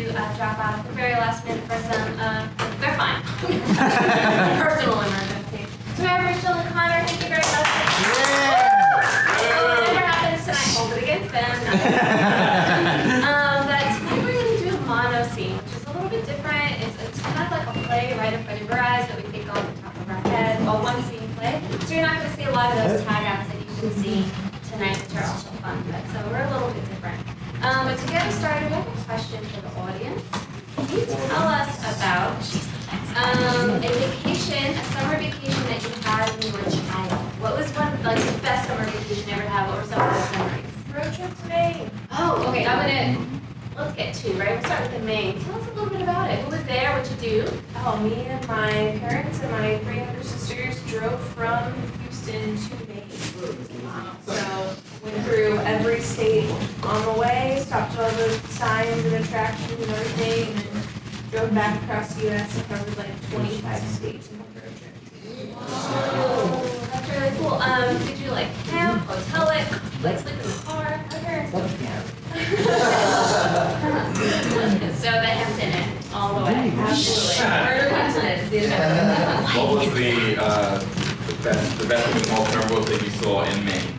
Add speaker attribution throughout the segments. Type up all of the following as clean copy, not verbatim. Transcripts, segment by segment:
Speaker 1: to drop out at the very last minute for some, they're fine. Personal emergency. So we have Rachel and Conor, thank you very much. Whatever happens tonight, hold it against them. But tonight we're going to do a mono scene, which is a little bit different. It's kind of like a play right in front of your eyes that we think on the top of our head, a one scene play. So you're not going to see a lot of those tag outs that you can see tonight, which are also fun. But so we're a little bit different. But to get us started, we have a question for the audience. Can you tell us about a vacation, a summer vacation that you had when you were a child? What was one, like the best summer vacation you ever had? What were some of those memories?
Speaker 2: Road trip to Maine.
Speaker 1: Oh, okay. Let's get to, right? We'll start with the main. Tell us a little bit about it. Who was there? What'd you do?
Speaker 2: Oh, me and my parents and my 3 younger sisters drove from Houston to Maine. So went through every state on the way, stopped at all the signs and attractions and everything, and then drove back across the U.S. and covered like 25 states in one road trip.
Speaker 1: Wow, that's really cool. Did you like camp, hotel it, like sleep in the car? My parents don't camp. So the Hampton Inn, all the way. Absolutely. Murder Hampton.
Speaker 3: What was the best most memorable thing you saw in Maine?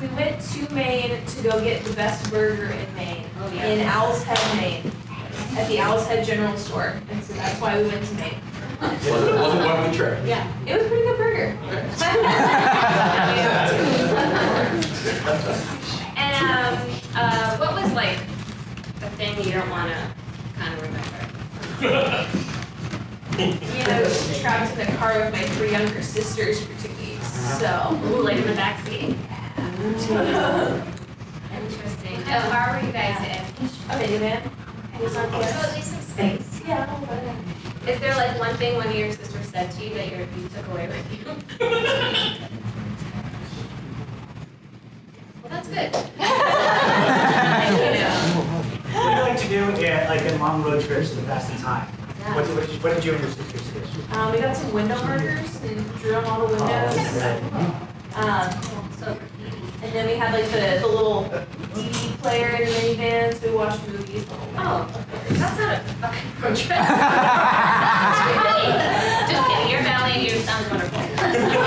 Speaker 2: We went to Maine to go get the best burger in Maine,
Speaker 1: Oh, yeah.
Speaker 2: in Owl's Head, Maine, at the Owl's Head General Store, and so that's why we went to Maine.
Speaker 3: Was it worth the trip?
Speaker 2: Yeah, it was a pretty good burger.
Speaker 1: And what was like the thing you don't want to kind of remember?
Speaker 2: Trapped in the car with my 3 younger sisters for 2 weeks, so.
Speaker 1: Ooh, like in the backseat. Interesting. How far were you guys in?
Speaker 2: A minivan. It was on
Speaker 1: So at least some space.
Speaker 2: Yeah.
Speaker 1: Is there like one thing one of your sisters said to you that you took away with you? Well, that's good.
Speaker 4: What do you like to do in long road trips to pass the time?
Speaker 1: Yeah.
Speaker 4: What did you and your sisters do?
Speaker 2: We got some window markers and drew on all the windows.
Speaker 1: So
Speaker 2: And then we had like the little DVD player in the minivan, so we watched movies the whole time.
Speaker 1: oh, that's not a fucking road trip. Just kidding. Your family and you sounds wonderful. You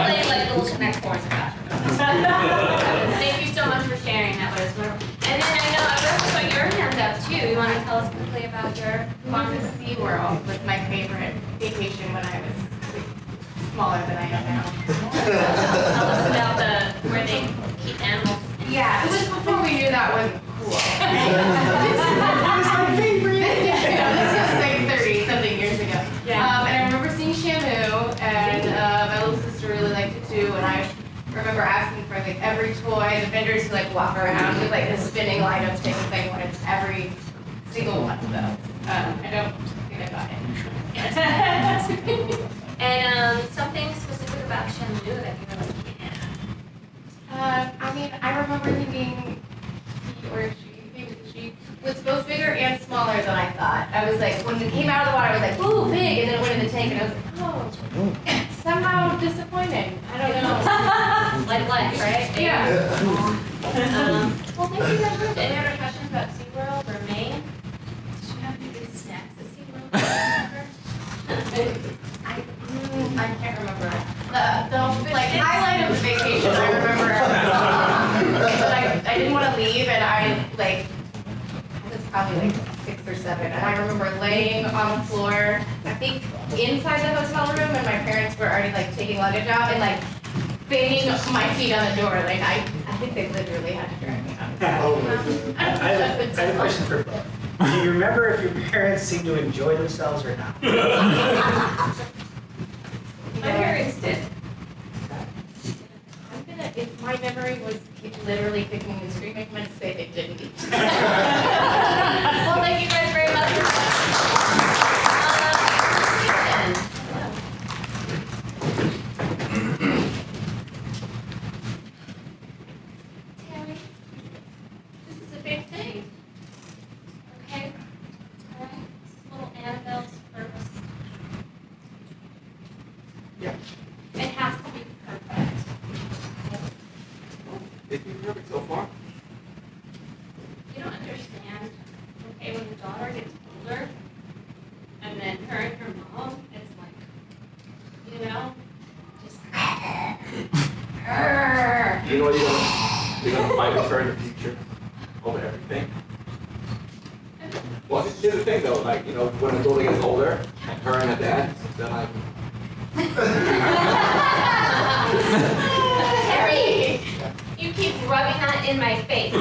Speaker 1: played like little connect fours about. Thank you so much for sharing. That was wonderful. And then I know I also put your hand up too. You want to tell us quickly about your
Speaker 5: Going to SeaWorld was my favorite vacation when I was smaller than I am now.
Speaker 1: Tell us about where they keep animals.
Speaker 5: Yeah, it was before we knew that wasn't cool.
Speaker 4: That was my favorite.
Speaker 5: This was like 30-something years ago.
Speaker 1: Yeah.
Speaker 5: And I remember seeing Shamu, and my little sister really liked it too, and I remember asking for like every toy, the vendors to like walk around with like the spinning lineup things. I wanted every single one of those. I don't think I got it.
Speaker 1: And something specific about Shamu that you were like,
Speaker 5: I mean, I remember thinking he or she was both bigger and smaller than I thought. I was like, when it came out of the water, I was like, ooh, big, and then it went in the tank, and I was like, oh, somehow disappointing. I don't know.
Speaker 1: like life, right?
Speaker 5: Yeah.
Speaker 1: Well, thank you guys for any other questions about SeaWorld or Maine? Did you have any good snacks at SeaWorld?
Speaker 5: I can't remember. The like highlight of the vacation, I remember. But I didn't want to leave, and I was probably like 6 or 7, and I remember laying on the floor, I think inside the hotel room, and my parents were already like taking luggage out and like banging my feet on the door. Like I think they literally had to drag me out.
Speaker 4: I have a question for both. Do you remember if your parents seemed to enjoy themselves or not?
Speaker 1: My parents did.
Speaker 5: If my memory was literally kicking and screaming, I'm going to say they didn't.
Speaker 1: Well, thank you guys very much. Tammy, this is a big thing. Okay? All right. This is little Annabelle's first.
Speaker 4: Yeah.
Speaker 1: It has to be perfect.
Speaker 3: Did you remember so far?
Speaker 1: You don't
Speaker 3: You know you're gonna fight with her in the future over everything. Well, here's the thing though, like, you know, when the daughter gets older, and her and her dad, they're like,
Speaker 1: Terry, you keep rubbing that in my face,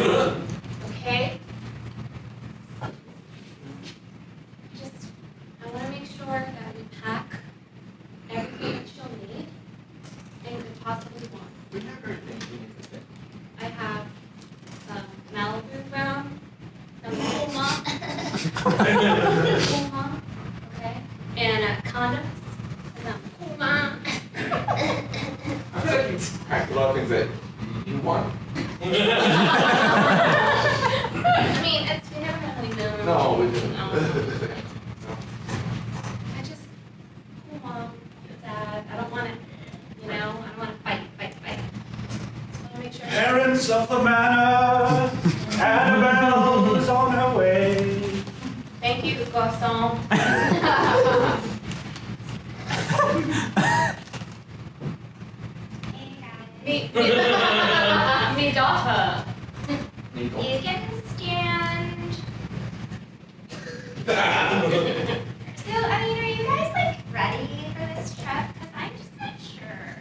Speaker 1: okay? I want to make sure that we pack everything that she'll need and could possibly want.
Speaker 3: we have everything we need to think.
Speaker 1: I have some Malibu brown, some Puma, okay, and condoms, some Puma.
Speaker 3: I feel like you packed a lot of things that you want.
Speaker 1: I mean, we never had honeymoon.
Speaker 3: No, we didn't.
Speaker 1: No. I just, Mom, Dad, I don't want to, I don't want to fight. I just want to make sure.
Speaker 4: Parents of the manor, Annabelle is on her way.
Speaker 1: Thank you, Garçon. Me daughter.
Speaker 3: Need
Speaker 5: You can stand. So, are you guys like ready for this trip? Because I'm just not sure.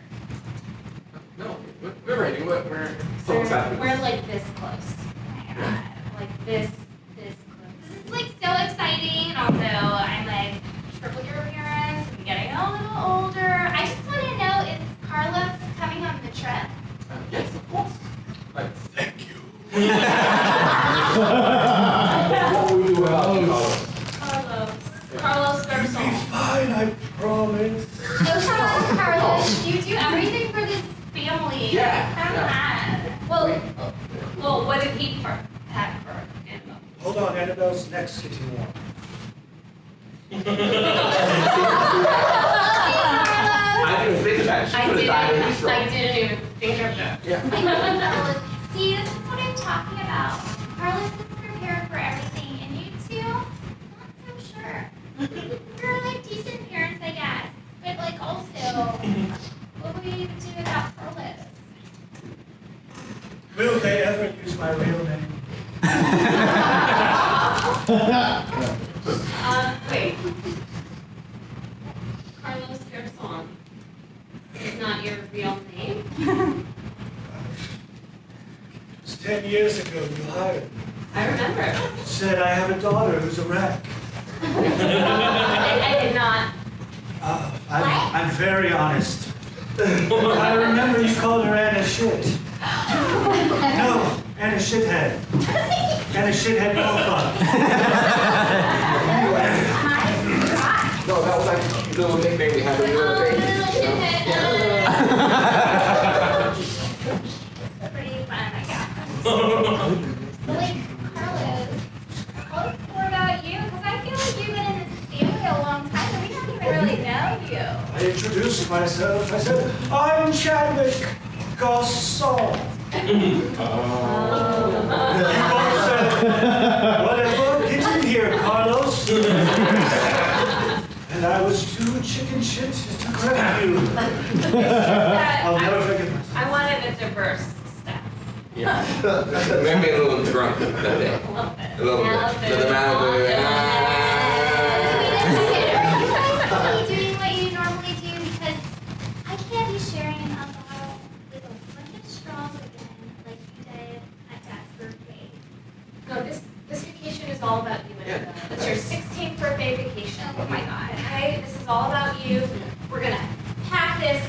Speaker 3: No, we're ready. We're so excited.
Speaker 1: We're like this close.
Speaker 5: Oh my god.
Speaker 1: Like this close.
Speaker 5: This is like so exciting, and also I'm like triple your appearance and getting a little older. I just want to know, is Carlos coming on the trip?
Speaker 3: Yes, of course. Like,
Speaker 4: Thank you.
Speaker 3: what will you do without you,
Speaker 1: Carlos Garçon.
Speaker 4: Fine, I promise.
Speaker 5: Oh, come on, Carlos. You do everything for this family.
Speaker 3: Yeah,
Speaker 5: Come on.
Speaker 1: Well, what did he pack for Annabelle?
Speaker 4: Hold on, Annabelle's neck's getting warm.
Speaker 3: I didn't think of that. She could have died in this
Speaker 1: I
Speaker 3: room.
Speaker 1: didn't even think of that.
Speaker 3: Yeah.
Speaker 5: Carlos, see, this is what I'm talking about. Carlos is prepared for everything, and you two, not so sure. You're like decent parents, I guess. But like also, what would we do without Carlos?
Speaker 4: Will they ever use my real name?
Speaker 1: Wait. Carlos Garçon is not your real name?
Speaker 4: It's 10 years ago you hired me.
Speaker 1: I remember.
Speaker 4: Said I have a daughter who's a wreck.
Speaker 1: I did not.
Speaker 4: I'm very honest. I remember you called her Anna Shit. No, Anna Shithead. Anna Shithead Alpha.
Speaker 3: No, that was like the little nickname we had when we were babies.
Speaker 5: Pretty fun, I guess. But like, Carlos, what's more about you? Because I feel like you've been in this family a long time, and we don't even really know you.
Speaker 4: I introduced myself. I said, I'm Chadwick Garçon. You both said, whatever, get in here, Carlos. And I was too chicken shit to correct you. I'll never forget myself.
Speaker 1: I wanted a diverse staff.
Speaker 3: Yeah. Maybe a little drunk that day.
Speaker 1: A little bit.
Speaker 3: A little bit. Little Malibu.
Speaker 5: Wait a second, are you guys doing what you normally do? Because I can't be sharing a bottle with a bunch of straws again, like you did at Dad's birthday.
Speaker 1: No, this vacation is all about you, Annabelle. It's your 16th birthday vacation.
Speaker 5: Oh my God.
Speaker 1: Okay? This is all about you. We're gonna pack this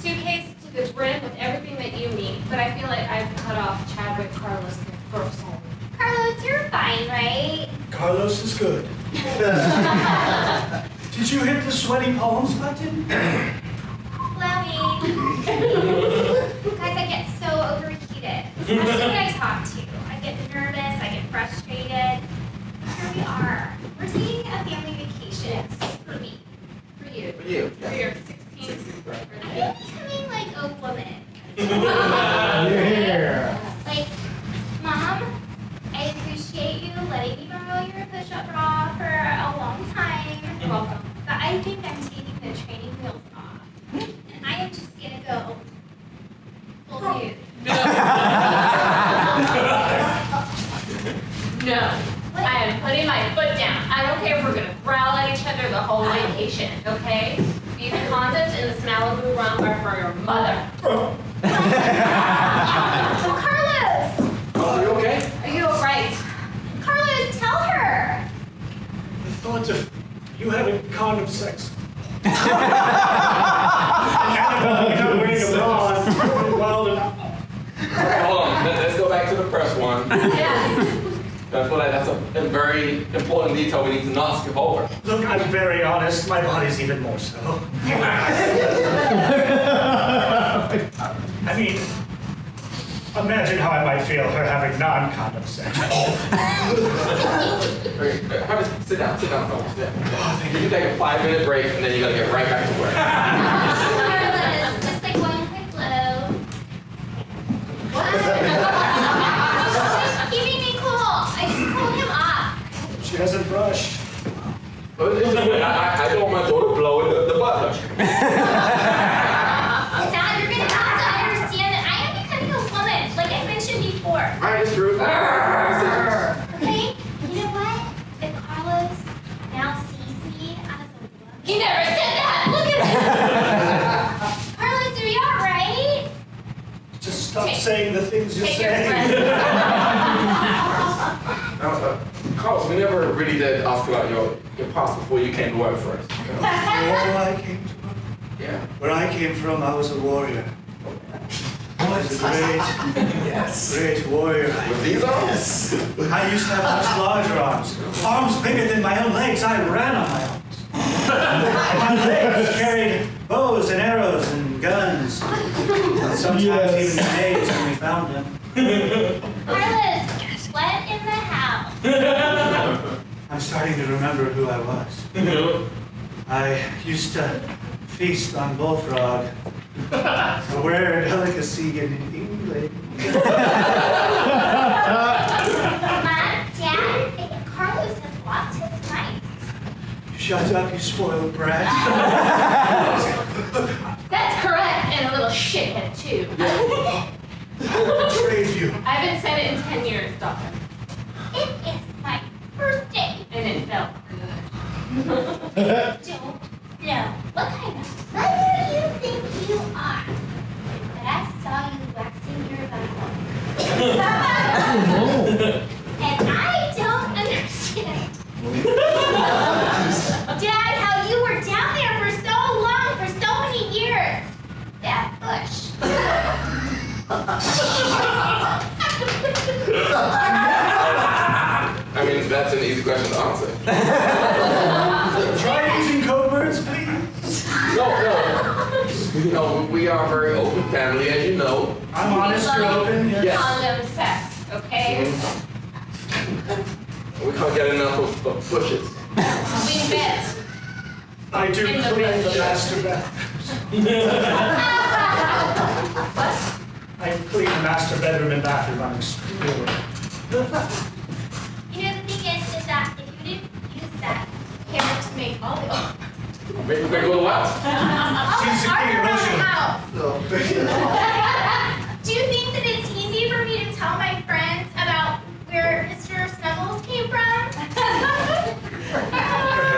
Speaker 1: suitcase to the brim with everything that you need. But I feel like I've cut off Chadwick Carlos Garçon.
Speaker 5: Carlos, you're fine, right?
Speaker 4: Carlos is good. Did you hit the sweaty palms button?
Speaker 5: Lovey. Guys, I get so overheated, especially when I talk to you. I get nervous, I get frustrated. Here we are. We're taking a family vacation. For me.
Speaker 1: For you.
Speaker 3: For you.
Speaker 1: For your 16th birthday.
Speaker 5: I'm becoming like a woman.
Speaker 4: Yeah.
Speaker 5: Like, Mom, I appreciate you letting me borrow your push-up bra for a long time.
Speaker 1: You're welcome.
Speaker 5: But I think I'm taking the training wheels off. And I am just gonna go
Speaker 1: vacation, okay? These condoms in this Malibu rum are for your mother.
Speaker 5: Carlos!
Speaker 3: Oh, are you okay?
Speaker 1: Are you alright?
Speaker 5: Carlos, tell her!
Speaker 4: The thought of you having condom sex. And Annabelle covering abroad. Wild enough.
Speaker 3: Hold on, let's go back to the first one.
Speaker 1: Yes.
Speaker 3: I feel like that's a very important detail we need to not skip over.
Speaker 4: Look, I'm very honest. My body's even more so. I mean, imagine how I might feel her having non-condom sex.
Speaker 3: Sit down, fellas. Yeah. You can take a 5-minute break and then you gotta get right back to work.
Speaker 5: Carlos, just like one quick blow. What? She's keeping me cool. I just pulled him off.
Speaker 4: She doesn't brush.
Speaker 3: I don't want my daughter blowing the butler.
Speaker 5: Dad, you're gonna have to understand that I am becoming a woman, like I mentioned before.
Speaker 3: Alright, it's true.
Speaker 5: Okay? You know what? If Carlos now sees me as a woman. He never said that! Look at him! Carlos, are you alright?
Speaker 4: Just stop saying the things you're
Speaker 5: Take your
Speaker 4: saying.
Speaker 3: Carlos, we never really did ask about your past before you came to work for us.
Speaker 4: Before I came to work,
Speaker 3: Yeah.
Speaker 4: where I came from, I was a warrior. I was a great warrior.
Speaker 3: With these arms?
Speaker 4: I used to have much larger arms. Arms bigger than my own legs. I ran on my arms. My legs carried bows and arrows and guns. And sometimes even grenades when we found them.
Speaker 5: Carlos, what in the house?
Speaker 4: I'm starting to remember who I was. I used to feast on bullfrog, a rare delicacy in England.
Speaker 5: Mom, Dad, Carlos has lost his mind.
Speaker 4: Shut up, you spoiled brat.
Speaker 1: That's correct, and a little shithead too.
Speaker 4: I betrayed you.
Speaker 1: I haven't said it in 10 years, Doctor.
Speaker 5: It is my birthday.
Speaker 1: And it felt good.
Speaker 5: Don't know what kind of mother you think you are. But I saw you waxing your butthole. And I don't understand. Dad, how you were down there for so long, for so many years. That bush.
Speaker 3: I mean, that's an easy question to answer.
Speaker 4: Try using code words, please.
Speaker 3: No. No, we are a very open family, as you know.
Speaker 4: I'm honest, you're open.
Speaker 3: Yes.
Speaker 1: Condom sex, okay?
Speaker 3: We can't get enough of pushes.
Speaker 1: We met.
Speaker 4: I do
Speaker 1: In the
Speaker 4: clean the
Speaker 1: bedroom.
Speaker 4: master bathroom. I clean the master bedroom and bathroom. I'm extremely aware.
Speaker 5: You know, the thing is that if you didn't use that hammer to make all the
Speaker 3: Maybe we go to what?
Speaker 4: She's
Speaker 5: art around
Speaker 4: emotional.
Speaker 5: the house. Do you think that it's easy for me to tell my friends about where Mr. Snuggles came from?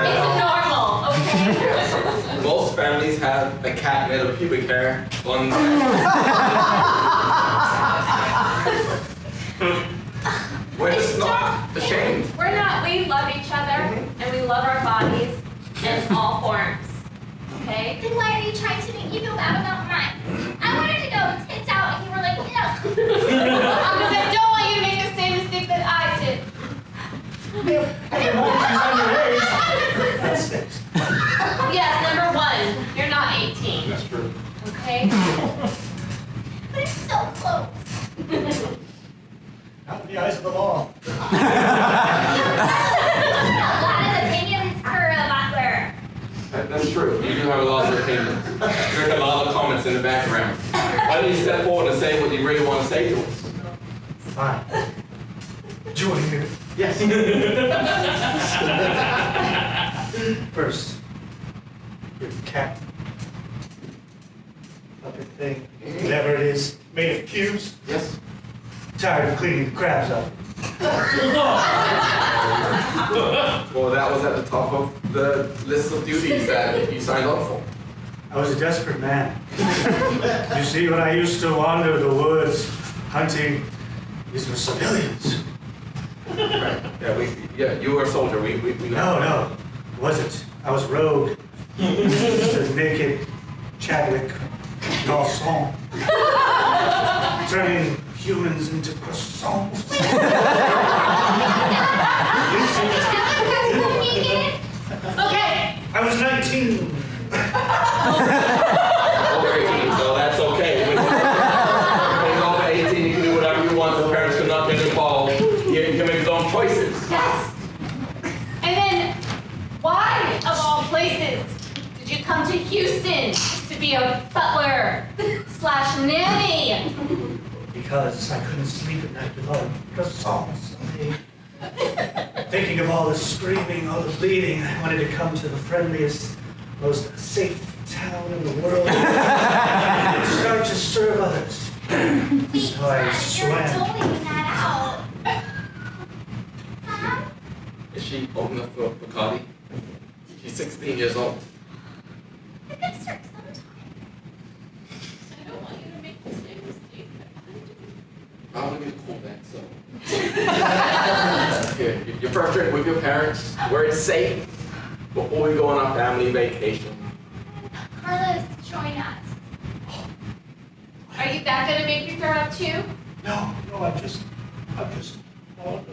Speaker 1: It's normal, okay?
Speaker 3: Most families have a cat made of pubic hair on. We're just not ashamed.
Speaker 1: We're not, we love each other, and we love our bodies in all forms, okay?
Speaker 5: Then why are you trying to make me feel bad about mine? I wanted to go tits out and you were like, no.
Speaker 1: Because I don't want you to make the same mistake that I did.
Speaker 4: That's it.
Speaker 1: Yes, number one, you're not 18,
Speaker 3: That's true.
Speaker 1: okay?
Speaker 5: But it's so close.
Speaker 4: Not in the eyes of the law.
Speaker 5: A lot of opinions for a butler.
Speaker 3: That's true. You do have a lot of opinions. There's a lot of comments in the background. Why don't you step forward and say what you really want to say to us?
Speaker 4: Fine. Do you want to hear it?
Speaker 3: Yes.
Speaker 4: First, your cat. Puppet thing. Whatever it is, made of cubes.
Speaker 3: Yes.
Speaker 4: Tired of cleaning the crabs up.
Speaker 3: Well, that was at the top of the list of duties that you signed up for.
Speaker 4: I was a desperate man. You see, when I used to wander the woods hunting, these were civilians.
Speaker 3: Right. Yeah, you were a soldier. We know.
Speaker 4: No, it wasn't. I was rogue. Just a naked Chadwick garçon. Turning humans into croissants.
Speaker 5: Okay.
Speaker 4: I was 19.
Speaker 3: Over 18, so that's okay. When you're over 18, you can do whatever you want. The parents cannot get involved. You can make his own choices.
Speaker 5: Yes. And then, why, of all places, did you come to Houston to be a butler / nanny?
Speaker 4: Because I couldn't sleep at night with all the croissants. Thinking of all the screaming, all the bleeding, I wanted to come to the friendliest, most safe town in the world and start to serve others. So I swam.
Speaker 5: You're doling that out.
Speaker 3: Is she old enough for Bacardi? She's 16 years old.
Speaker 5: I gotta start sometime.
Speaker 1: I don't want you to make the same mistake that I did.
Speaker 3: I'm gonna call that, so. Your first trip with your parents, where it's safe, before we go on our family vacation.
Speaker 5: Carlos, join us.
Speaker 1: Are you that gonna make you throw up too?
Speaker 4: No, I'm just all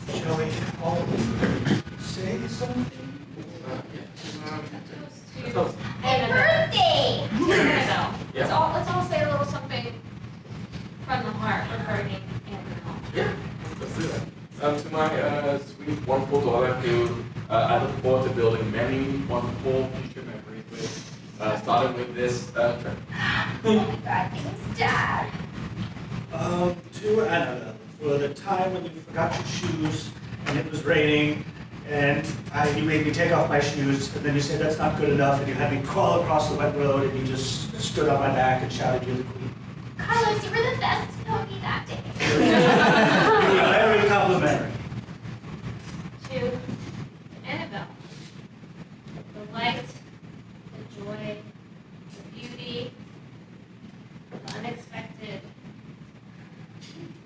Speaker 4: Shall we all say something?
Speaker 5: Happy birthday!
Speaker 1: Annabelle.
Speaker 3: Yeah.
Speaker 1: Let's all say a little something from the heart regarding Annabelle.
Speaker 3: Yeah, let's do that. To my sweet, wonderful daughter, who I look forward to building many wonderful future memories with, starting with this trip.
Speaker 5: Oh my God, thanks, Dad.
Speaker 4: To Annabelle, for the time when you forgot your shoes and it was raining and you made me take off my shoes and then you said that's not good enough and you had me crawl across the wet road and you just stood on my back and shouted, "You're the queen."
Speaker 5: Carlos, you were the best pony that day.
Speaker 4: You were very complimentary.
Speaker 1: To Annabelle. The light, the joy, the beauty, the unexpected.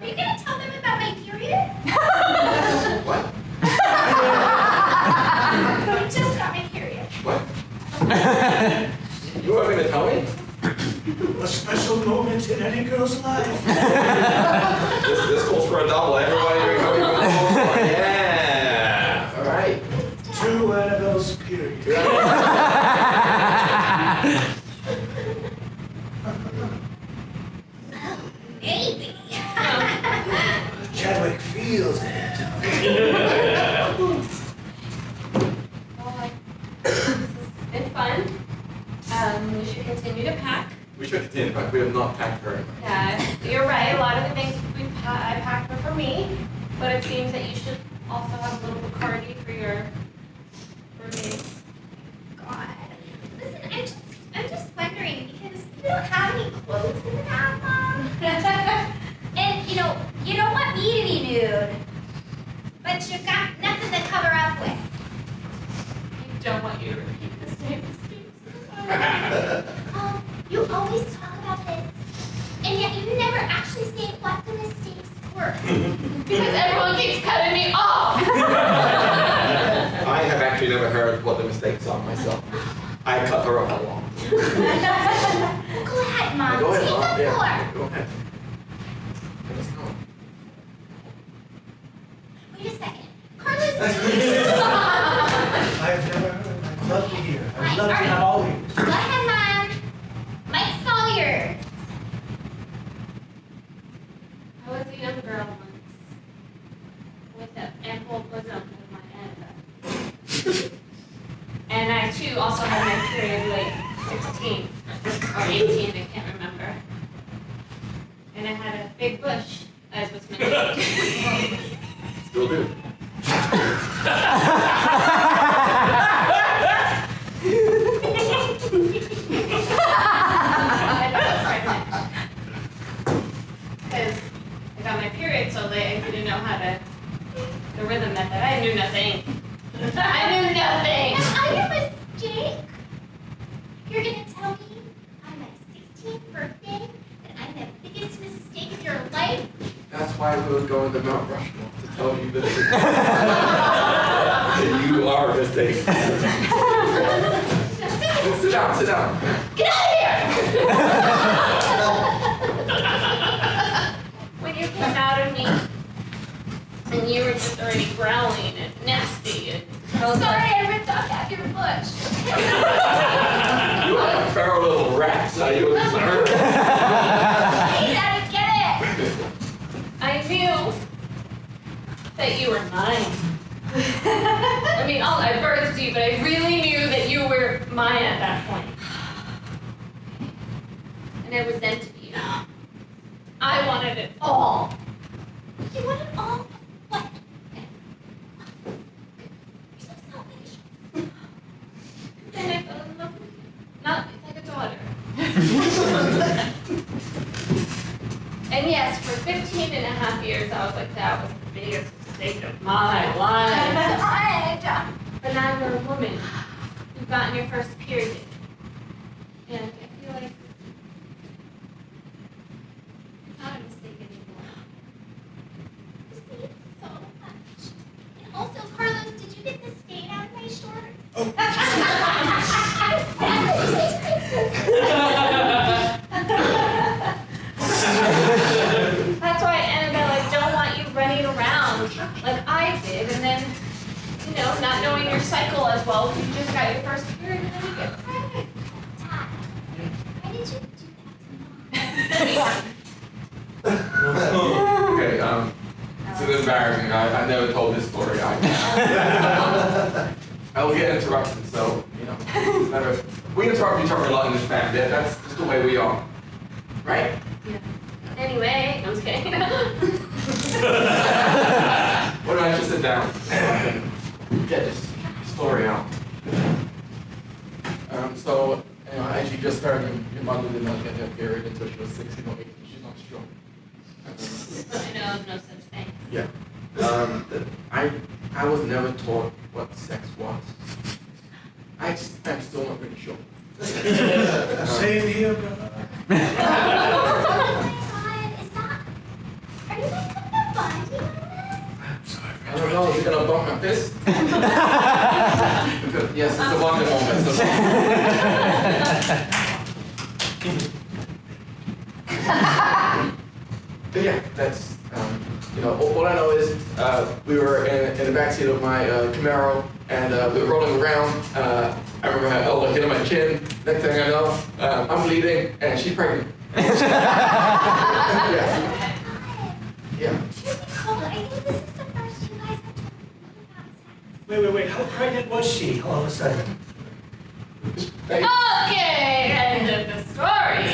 Speaker 5: Are you gonna tell them about my period?
Speaker 3: What?
Speaker 5: I just got my period.
Speaker 3: What? You weren't gonna tell me?
Speaker 4: A special moment in any girl's life.
Speaker 3: This calls for a double. Everybody, yeah. All right.
Speaker 4: To Annabelle's period.
Speaker 5: Maybe.
Speaker 4: Chadwick feels it.
Speaker 1: Well, this has been fun. We should continue to pack.
Speaker 3: We should continue, but we have not packed very much.
Speaker 1: Yeah, you're right. A lot of the things I packed were for me, but it seems that you should also have a little Bacardi for your roommates.
Speaker 5: God. Listen, I'm just wondering because you don't have any clothes in the bath, Mom. And you don't want me to be nude, but you've got nothing to cover up with.
Speaker 1: You don't want you to repeat the same mistakes.
Speaker 5: You always talk about this, and yet you never actually say what the mistakes were.
Speaker 1: Because everyone keeps cutting me off.
Speaker 3: I have actually never heard what the mistakes are myself. I cut her off along.
Speaker 5: Well, go ahead, Mom.
Speaker 3: Go ahead,
Speaker 5: Take
Speaker 3: Mom.
Speaker 5: the floor.
Speaker 3: Yeah, go ahead. Let us know.
Speaker 5: Wait a second. Carlos,
Speaker 4: I'd love to hear. I'd love to have all ears.
Speaker 5: go ahead, Mom. Mike's all yours.
Speaker 1: I was a young girl once with an ample bosom with my Annabelle. And I too also had my period like 16 or 18, I can't remember. And I had a big bush, as was mentioned.
Speaker 3: Still do.
Speaker 1: Because I got my period so late, I didn't know how
Speaker 3: why we were going to Mount Rushmore, to tell you that you are a mistake. Sit down, sit down.
Speaker 5: Get out of here!
Speaker 1: When you came out of me, and you were just already growling and nasty, and I was
Speaker 5: Sorry,
Speaker 1: like,
Speaker 5: I ripped off half your bush.
Speaker 3: You are a feral little rat, so you was hurt.
Speaker 5: Hey, Daddy, get it!
Speaker 1: I knew that you were mine. I mean, I birthed you, but I really knew that you were mine at that point. And I resented you. I wanted it all.
Speaker 5: You want it all? What? You're so selfish.
Speaker 1: Then I fell in love with you. Not like a daughter. And yes, for 15 and a half years, I was like, that was the biggest mistake of my life. But now you're a woman. You've gotten your first period. And I feel like it's not a mistake anymore.
Speaker 5: So much. And also, Carlos, did you get the stain out of my shorts?
Speaker 1: That's why, Annabelle, I don't want you running around like I did, and then, you know, not knowing your cycle as well, you just got your first period and then you get pregnant.
Speaker 5: Why did you do
Speaker 3: Okay, this is embarrassing. I never told this story. I will get interrupted, so, you know, it's never, we interrupt each other a lot in this family. That's just the way we are. Right?
Speaker 1: Yeah. Anyway, I'm just kidding.
Speaker 3: Why don't I just sit down and get this story out? So, you know, as you just heard, your mother did not get her period until she was 16 or 18. She's not sure.
Speaker 1: I know of no such thing.
Speaker 3: Yeah. I was never taught what sex was. I'm still not pretty sure.
Speaker 4: Same here, brother.
Speaker 5: Oh my God, is that... Are you guys coming to bond you on
Speaker 4: I'm sorry,
Speaker 3: I don't know, is it gonna bump my fist? Yes, it's a bonding moment. But yeah, that's, you know, all I know is we were in the backseat of my Camaro, and we were rolling around. I remember her elbow hit on my chin. Next thing I know, I'm bleeding, and she's pregnant. Yeah. Yeah.
Speaker 5: I think this is the first you guys have talked about sex.
Speaker 4: Wait. How pregnant was she all of a sudden?
Speaker 3: Hey,
Speaker 1: Okay, end of the story.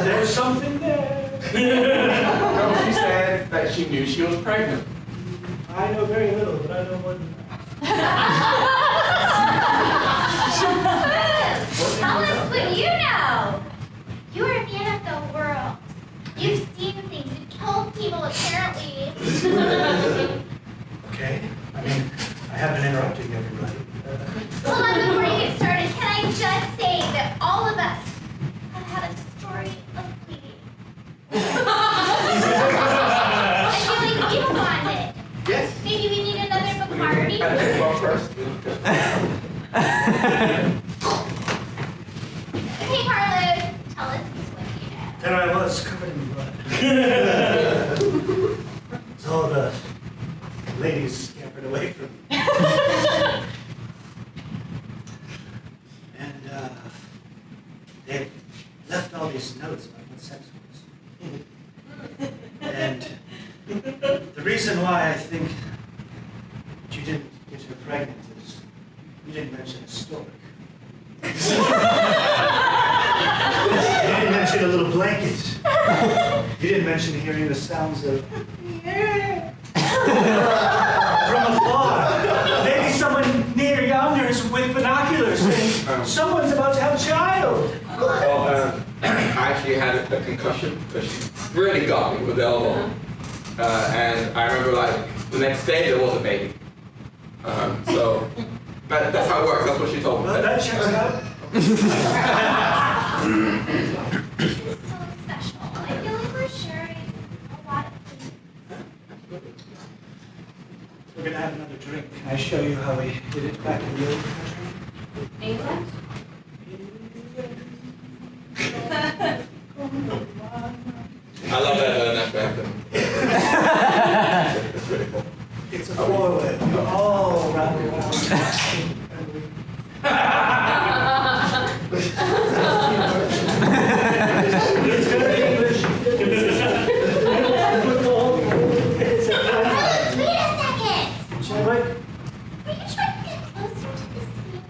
Speaker 4: There's something there.
Speaker 3: no, she said that she knew she was pregnant.
Speaker 4: I know very little, but I know more than that.
Speaker 5: Tell us what you know. You're a man of the world. You've seen things. You've told people, apparently.
Speaker 4: Okay. I mean, I haven't interrupted everybody.
Speaker 5: Hold on, before you get started, can I just say that all of us have had a story of bleeding? I feel like you bonded.
Speaker 3: Yes.
Speaker 5: Maybe we need another Bacardi?
Speaker 3: I think about first.
Speaker 5: Okay, Carlos, tell us what you know.
Speaker 4: There I was, covered in blood. So all the ladies scampered away from me. And they left all these notes about what sex was. And the reason why I think that you didn't get her pregnant is you didn't mention a stork. You didn't mention a little blanket. You didn't mention hearing the sounds of from afar. Maybe someone near yonder is with binoculars saying someone's about to have a child.
Speaker 3: Well, I actually had a concussion because she really got me with the elbow. And I remember, like, the next day there was a baby. So that's how it works. That's what she told me.
Speaker 4: Well, that checks out.
Speaker 5: It's so special. I feel like we're sharing a lot of things.
Speaker 4: show you how we did it back in the old country.
Speaker 1: England?
Speaker 3: I love that anthem. It's really cool.
Speaker 4: It's a forward. You all round and round. It's good English.
Speaker 6: Wait a second!
Speaker 4: Shall I?
Speaker 6: Will you try to get closer to the ceiling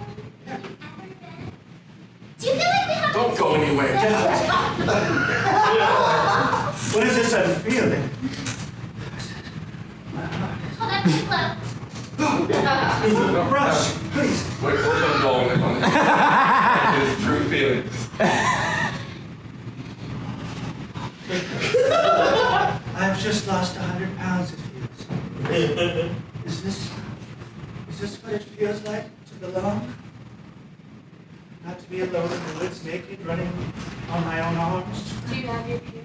Speaker 6: than you've ever been? Do you feel like we have
Speaker 3: Don't go anywhere.
Speaker 4: What is this I'm feeling?
Speaker 6: Hold on, too low.
Speaker 4: Brush, please.
Speaker 3: We're gonna go on it. His true feelings.
Speaker 4: I've just lost 100 pounds, it feels. Is this what it feels like to belong? Not to be alone in the woods naked, running on my own arms?
Speaker 1: Do you have your period?